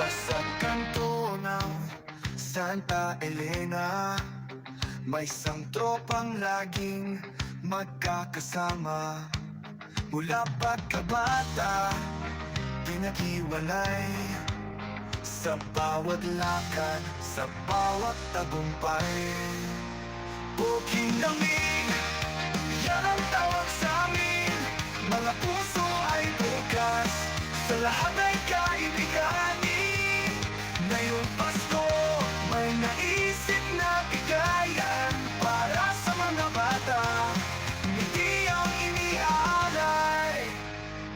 Sa kanto ng Santa Elena, may isang tropang laging magkakasama. Mula pagkabata, pinag-iwalay, sa bawat lakad, sa bawat tagumpay. Bukid lamig, yan ang tawag sa amin. Mga puso ay bukas, sa lahat ay kaibiganin. Ngayong Pasko, may naisip na bigayan para sa mga bata, hindi ang iniaalay.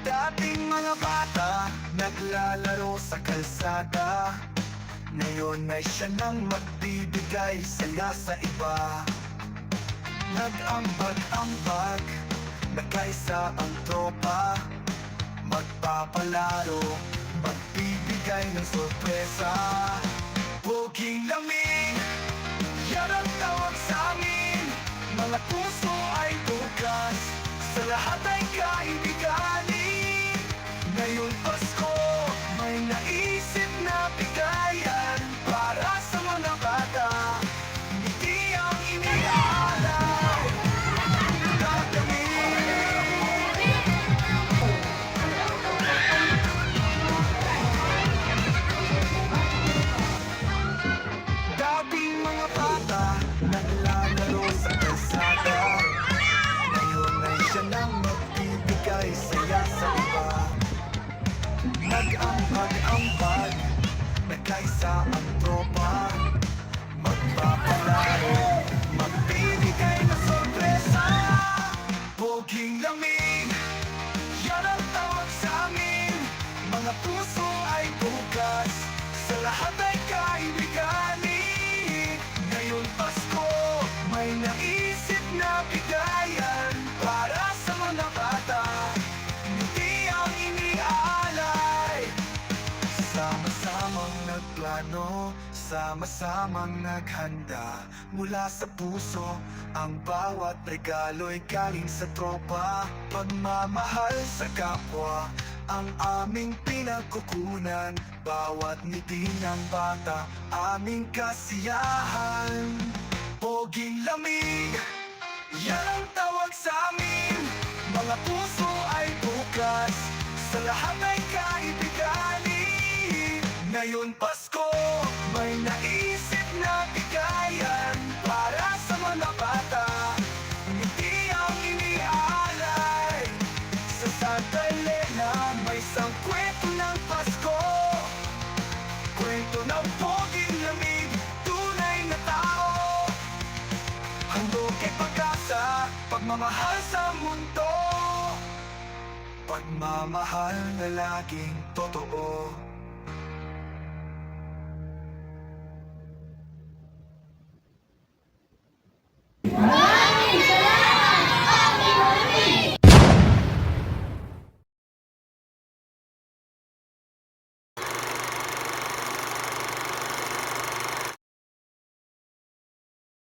Dating mga bata, naglalaro sa kalsada, ngayon ay siya nang magbibigay saya sa iba. Nag-ambag-ambag, nagkaisa ang tropa, magpapalaro, magbibigay ng sorpresa. Buging lamig, yan ang tawag sa amin. Mga puso ay bukas, sa lahat ay kaibiganin. Ngayong Pasko, may naisip na bigayan para sa mga bata, hindi ang iniaalay. Dating mga bata, naglalaro sa kalsada, ngayon ay siya nang magbibigay saya sa iba. Nag-ambag-ambag, nagkaisa ang tropa, magpapalaro, magbibigay ng sorpresa. Buging lamig, yan ang tawag sa amin. Mga puso ay bukas, sa lahat ay kaibiganin. Ngayong Pasko, may naisip na bigayan para sa mga bata, hindi ang iniaalay. Sama-samang nagplano, sama-samang naghanda, mula sa puso, ang bawat regalo'y galing sa tropa. Pagmamahal sa kapwa, ang aming pinagkukunan, bawat ngiti ng bata, aming kasiyahan. Boging lamig, yan ang tawag sa amin. Mga puso ay bukas, sa lahat ay kaibiganin. Ngayon Pasko, may naisip na bigayan para sa mga bata, hindi ang iniaalay. Sa Santa Elena, may isang kwento ng Pasko, kwento ng boging lamig, tunay na tao. Handog kay pag-asa, pagmamahal sa mundo, pagmamahal na laging totoo.